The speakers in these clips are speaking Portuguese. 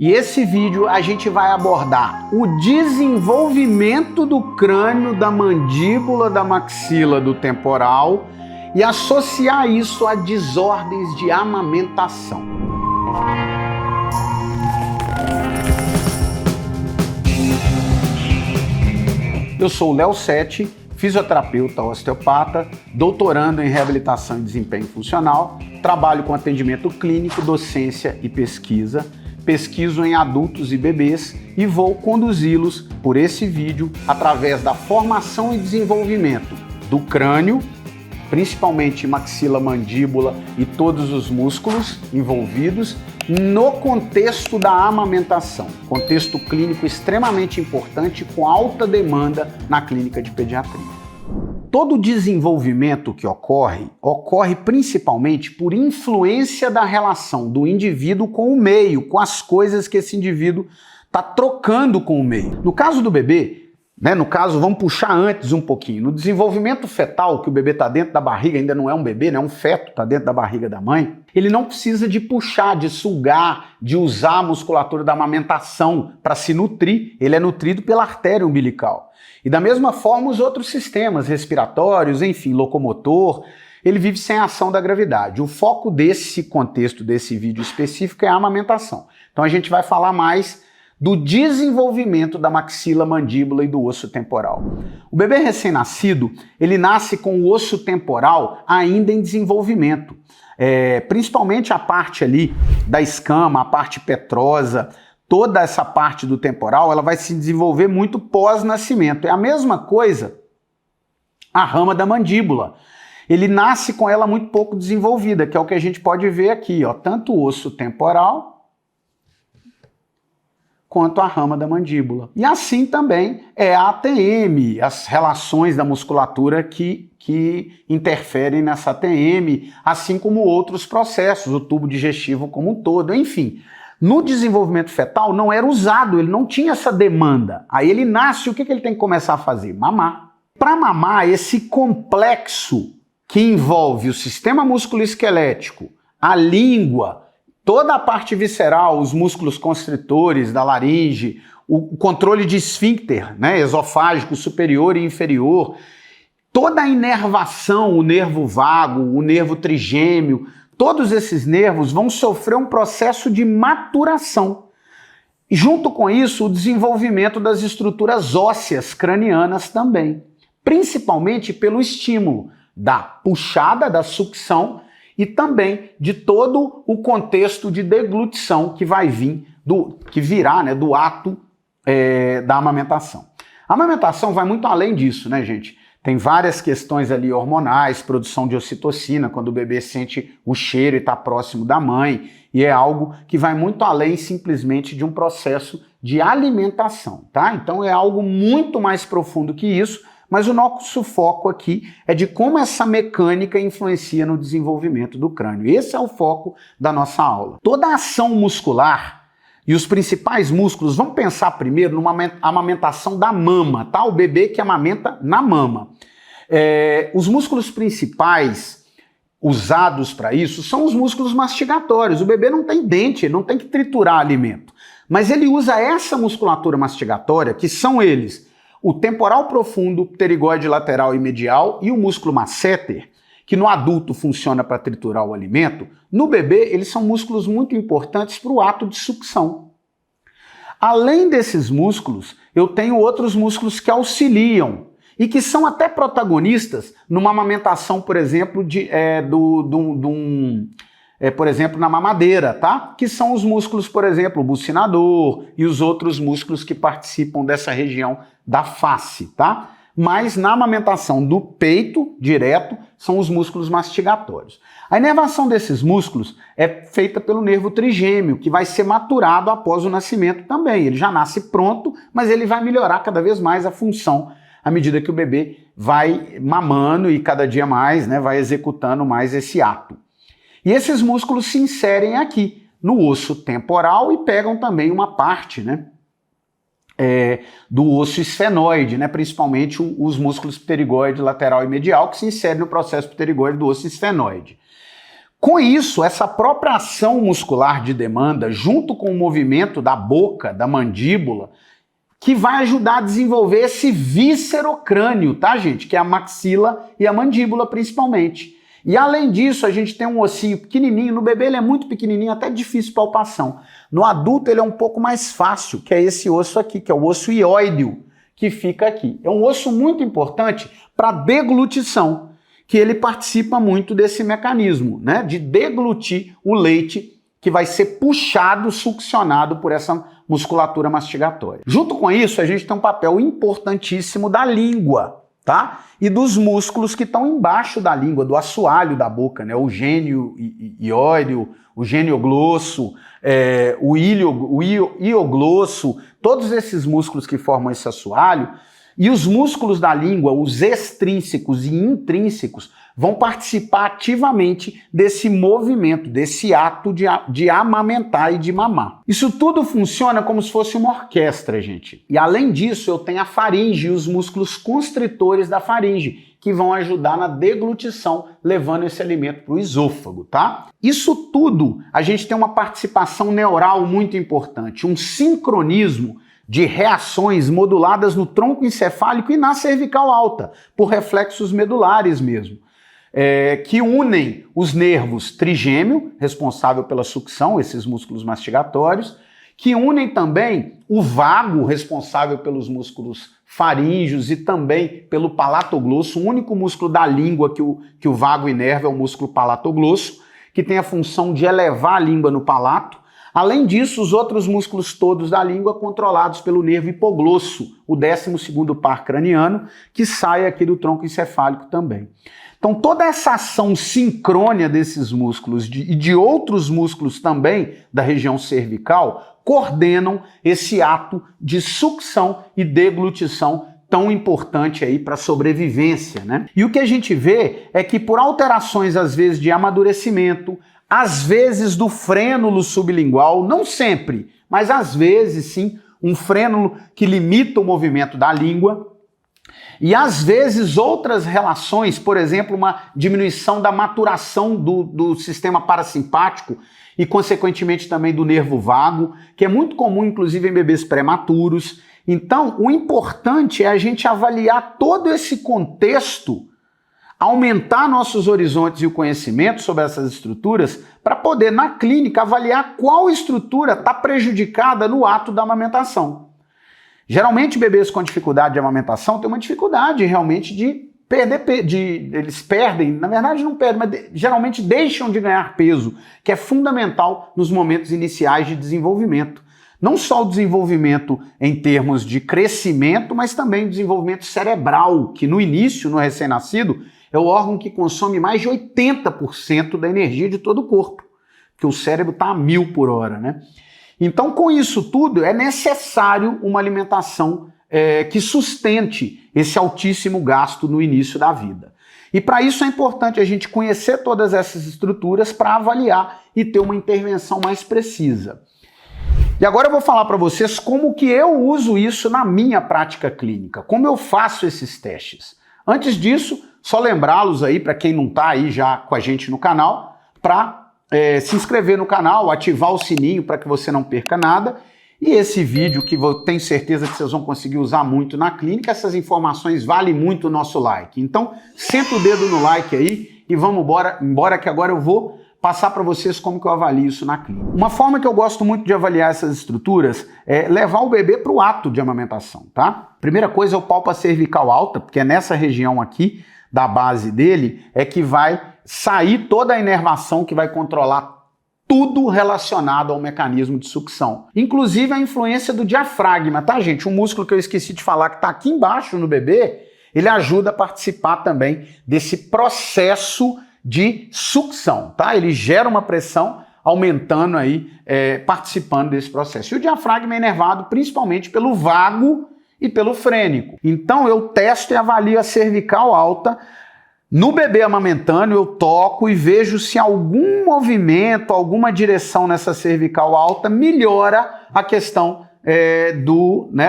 E esse vídeo a gente vai abordar o desenvolvimento do crânio, da mandíbula, da maxila, do temporal e associar isso a desordens de amamentação. Eu sou o Léo Sete, fisioterapeuta osteopata, doutorando em reabilitação e desempenho funcional, trabalho com atendimento clínico, docência e pesquisa, pesquiso em adultos e bebês e vou conduzi-los por esse vídeo através da formação e desenvolvimento do crânio, principalmente maxila, mandíbula e todos os músculos envolvidos, no contexto da amamentação, contexto clínico extremamente importante com alta demanda na clínica de pediatria. Todo desenvolvimento que ocorre principalmente por influência da relação do indivíduo com o meio, com as coisas que esse indivíduo está trocando com o meio. No caso do bebê, vamos puxar antes um pouquinho. No desenvolvimento fetal, que o bebê está dentro da barriga, ainda não é um bebê, é um feto, está dentro da barriga da mãe, ele não precisa de puxar, de sugar, de usar a musculatura da amamentação para se nutrir. Ele é nutrido pela artéria umbilical. E da mesma forma os outros sistemas respiratórios, enfim, locomotor, ele vive sem a ação da gravidade. O foco desse contexto, desse vídeo específico, é a amamentação. Então a gente vai falar mais do desenvolvimento da maxila, mandíbula e do osso temporal. O bebê recém-nascido, ele nasce com o osso temporal ainda em desenvolvimento. Principalmente a parte ali da escama, a parte petrosa, toda essa parte do temporal, ela vai se desenvolver muito pós-nascimento. É a mesma coisa a rama da mandíbula. Ele nasce com ela muito pouco desenvolvida, que é o que a gente pode ver aqui, ó, tanto o osso temporal quanto a rama da mandíbula. E assim também é a ATM, as relações da musculatura que interferem nessa ATM, assim como outros processos, o tubo digestivo como um todo, enfim. No desenvolvimento fetal não era usado, ele não tinha essa demanda. Aí ele nasce, o que ele tem que começar a fazer? Mamar. Para mamar, esse complexo que envolve o sistema musculoesquelético, a língua, toda a parte visceral, os músculos constritores da laringe, o controle de esfíncter, esofágico superior e inferior, toda a inervação, o nervo vago, o nervo trigêmeo, todos esses nervos vão sofrer um processo de maturação. Junto com isso, o desenvolvimento das estruturas ósseas cranianas também, principalmente pelo estímulo da puxada, da sucção e também de todo o contexto de deglutição que vai vir, que virá do ato da amamentação. A amamentação vai muito além disso, gente? Tem várias questões ali hormonais, produção de ocitocina, quando o bebê sente o cheiro e está próximo da mãe, e é algo que vai muito além simplesmente de um processo de alimentação, tá? Então é algo muito mais profundo que isso, mas o nosso foco aqui é de como essa mecânica influencia no desenvolvimento do crânio. Esse é o foco da nossa aula. Toda a ação muscular e os principais músculos, vamos pensar primeiro numa amamentação da mama, tá? O bebê que amamenta na mama. Os músculos principais usados para isso são os músculos mastigatórios. O bebê não tem dente, ele não tem que triturar alimento. Mas ele usa essa musculatura mastigatória, que são eles, o temporal profundo, pterigóide lateral e medial e o músculo masseter, que no adulto funciona para triturar o alimento. No bebê, eles são músculos muito importantes para o ato de sucção. Além desses músculos, eu tenho outros músculos que auxiliam e que são até protagonistas numa amamentação, por exemplo, por exemplo, na mamadeira, tá? Que são os músculos, por exemplo, o bucinador e os outros músculos que participam dessa região da face, tá? Mas na amamentação do peito, direto, são os músculos mastigatórios. A inervação desses músculos é feita pelo nervo trigêmeo, que vai ser maturado após o nascimento também. Ele já nasce pronto, mas ele vai melhorar cada vez mais a função à medida que o bebê vai mamando e cada dia mais vai executando mais esse ato. E esses músculos se inserem aqui, no osso temporal, e pegam também uma parte, do osso esfenoide, principalmente os músculos pterigóide lateral e medial, que se inserem no processo pterigóide do osso esfenoide. Com isso, essa própria ação muscular de demanda, junto com o movimento da boca, da mandíbula, que vai ajudar a desenvolver esse víscerocrânio, tá, gente? Que é a maxila e a mandíbula, principalmente. E além disso, a gente tem um ossinho pequenininho. No bebê ele é muito pequenininho, até difícil palpação. No adulto ele é um pouco mais fácil, que é esse osso aqui, que é o osso ióideo, que fica aqui. É um osso muito importante para deglutição, que ele participa muito desse mecanismo, né? De deglutir o leite que vai ser puxado, succionado por essa musculatura mastigatória. Junto com isso, a gente tem um papel importantíssimo da língua, tá? E dos músculos que estão embaixo da língua, do assoalho da boca, né? O gênio ióreo, o gênioglosso, o ioglosso, todos esses músculos que formam esse assoalho, e os músculos da língua, os extrínsecos e intrínsecos, vão participar ativamente desse movimento, desse ato de amamentar e de mamar. Isso tudo funciona como se fosse uma orquestra, gente. E além disso, eu tenho a faringe e os músculos constritores da faringe, que vão ajudar na deglutição, levando esse alimento para o esôfago, tá? Isso tudo, a gente tem uma participação neural muito importante, um sincronismo de reações moduladas no tronco encefálico e na cervical alta, por reflexos medulares mesmo, que unem os nervos trigêmeo, responsável pela sucção, esses músculos mastigatórios, que unem também o vago, responsável pelos músculos faríngeos e também pelo palatoglosso, o único músculo da língua que o vago inerva é o músculo palatoglosso, que tem a função de elevar a língua no palato. Além disso, os outros músculos todos da língua controlados pelo nervo hipoglosso, o 12º par craniano, que sai aqui do tronco encefálico também. Então, toda essa ação sincrônia desses músculos e de outros músculos também da região cervical coordenam esse ato de sucção e deglutição tão importante aí para a sobrevivência, né? E o que a gente vê é que por alterações, às vezes, de amadurecimento, às vezes do frênulo sublingual, não sempre, mas às vezes sim, um frênulo que limita o movimento da língua, e às vezes outras relações, por exemplo, uma diminuição da maturação do sistema parasimpático e, consequentemente, também do nervo vago, que é muito comum, inclusive, em bebês prematuros. Então, o importante é a gente avaliar todo esse contexto, aumentar nossos horizontes e o conhecimento sobre essas estruturas para poder, na clínica, avaliar qual estrutura está prejudicada no ato da amamentação. Geralmente, bebês com dificuldade de amamentação têm uma dificuldade realmente de perder peso, eles perdem, na verdade não perdem, mas geralmente deixam de ganhar peso, que é fundamental nos momentos iniciais de desenvolvimento. Não só o desenvolvimento em termos de crescimento, mas também o desenvolvimento cerebral, que no início, no recém-nascido, é o órgão que consome mais de 80% da energia de todo o corpo, porque o cérebro está a 1000 por hora, né? Então, com isso tudo, é necessário uma alimentação que sustente esse altíssimo gasto no início da vida. E para isso é importante a gente conhecer todas essas estruturas para avaliar e ter uma intervenção mais precisa. E agora eu vou falar para vocês como que eu uso isso na minha prática clínica, como eu faço esses testes. Antes disso, só lembrá-los aí, para quem não está aí já com a gente no canal, para se inscrever no canal, ativar o sininho para que você não perca nada. E esse vídeo, que eu tenho certeza que vocês vão conseguir usar muito na clínica, essas informações valem muito o nosso like. Então, senta o dedo no like aí e vamos embora que agora eu vou passar para vocês como que eu avalio isso na clínica. Uma forma que eu gosto muito de avaliar essas estruturas é levar o bebê para o ato de amamentação, tá? Primeira coisa é o palpa cervical alta, porque é nessa região aqui da base dele é que vai sair toda a inervação que vai controlar tudo relacionado ao mecanismo de sucção. Inclusive a influência do diafragma, tá, gente? Um músculo que eu esqueci de falar que está aqui embaixo no bebê, ele ajuda a participar também desse processo de sucção, tá? Ele gera uma pressão aumentando aí, participando desse processo. E o diafragma é inervado principalmente pelo vago e pelo frênico. Então eu testo e avalio a cervical alta. No bebê amamentando, eu toco e vejo se algum movimento, alguma direção nessa cervical alta melhora a questão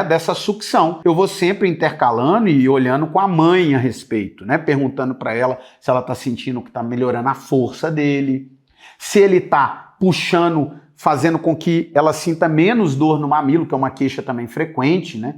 dessa sucção. Eu vou sempre intercalando e olhando com a mãe a respeito, né? Perguntando para ela se ela está sentindo que está melhorando a força dele, se ele está puxando, fazendo com que ela sinta menos dor no mamilo, que é uma queixa também frequente, né?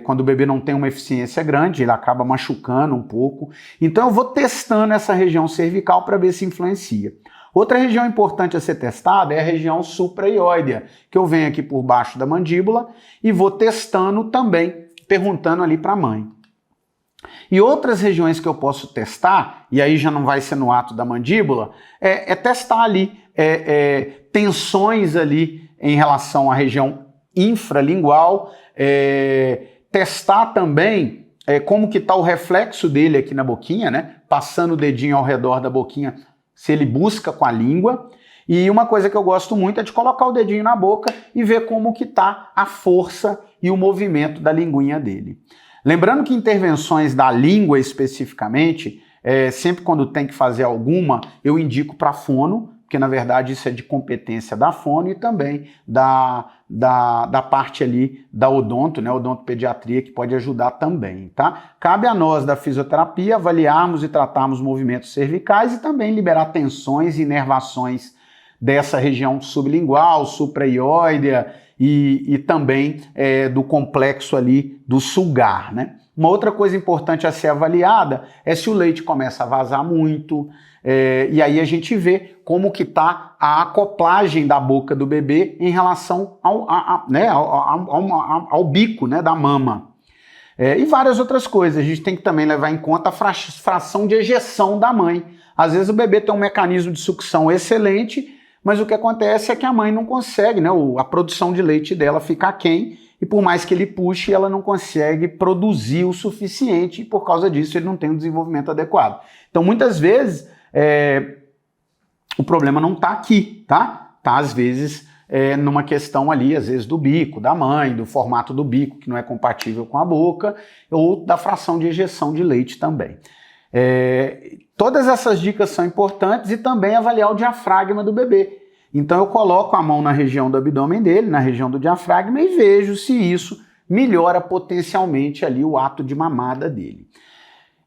Quando o bebê não tem uma eficiência grande, ele acaba machucando um pouco. Então eu vou testando essa região cervical para ver se influencia. Outra região importante a ser testada é a região supraioidea, que eu venho aqui por baixo da mandíbula e vou testando também, perguntando ali para a mãe. E outras regiões que eu posso testar, e aí já não vai ser no ato da mandíbula, é testar ali tensões ali em relação à região infralingual, testar também como que está o reflexo dele aqui na boquinha, né? Passando o dedinho ao redor da boquinha, se ele busca com a língua. E uma coisa que eu gosto muito é de colocar o dedinho na boca e ver como que está a força e o movimento da linguinha dele. Lembrando que intervenções da língua especificamente, sempre quando tem que fazer alguma, eu indico para fono, porque na verdade isso é de competência da fono e também da parte ali da odonto, né, odontopediatria, que pode ajudar também, tá? Cabe a nós da fisioterapia avaliarmos e tratarmos movimentos cervicais e também liberar tensões e inervações dessa região sublingual, supraioidea e também do complexo ali do sulgar, né? Uma outra coisa importante a ser avaliada é se o leite começa a vazar muito, e aí a gente vê como que está a acoplagem da boca do bebê em relação ao bico, né, da mama. E várias outras coisas. A gente tem que também levar em conta a fração de ejeção da mãe. Às vezes o bebê tem um mecanismo de sucção excelente, mas o que acontece é que a mãe não consegue, né, a produção de leite dela fica aquém, e por mais que ele puxe, ela não consegue produzir o suficiente, e por causa disso ele não tem um desenvolvimento adequado. Então muitas vezes o problema não está aqui, tá? Tá às vezes numa questão ali, às vezes do bico, da mãe, do formato do bico que não é compatível com a boca, ou da fração de ejeção de leite também. Todas essas dicas são importantes e também avaliar o diafragma do bebê. Então eu coloco a mão na região do abdômen dele, na região do diafragma e vejo se isso melhora potencialmente ali o ato de mamada dele.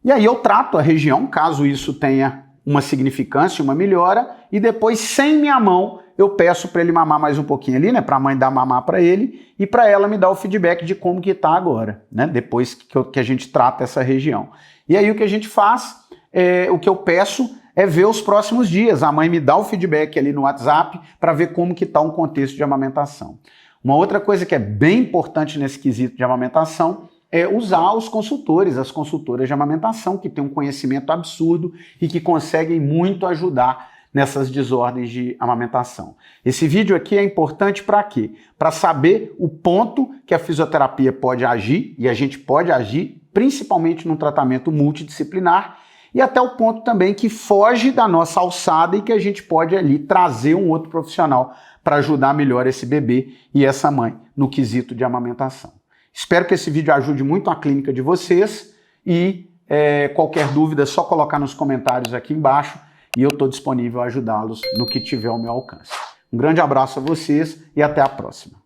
E aí eu trato a região, caso isso tenha uma significância, uma melhora, e depois sem minha mão eu peço para ele mamar mais um pouquinho ali, né, para a mãe dar mamar para ele e para ela me dar o feedback de como que está agora, né, depois que a gente trata essa região. E aí o que a gente faz, o que eu peço é ver os próximos dias. A mãe me dá o feedback ali no WhatsApp para ver como que está um contexto de amamentação. Uma outra coisa que é bem importante nesse quesito de amamentação é usar os consultores, as consultoras de amamentação, que têm um conhecimento absurdo e que conseguem muito ajudar nessas desordens de amamentação. Esse vídeo aqui é importante para quê? Para saber o ponto que a fisioterapia pode agir, e a gente pode agir, principalmente num tratamento multidisciplinar, e até o ponto também que foge da nossa alçada e que a gente pode ali trazer um outro profissional para ajudar melhor esse bebê e essa mãe no quesito de amamentação. Espero que esse vídeo ajude muito a clínica de vocês e qualquer dúvida é só colocar nos comentários aqui embaixo e eu estou disponível a ajudá-los no que tiver ao meu alcance. Um grande abraço a vocês e até a próxima.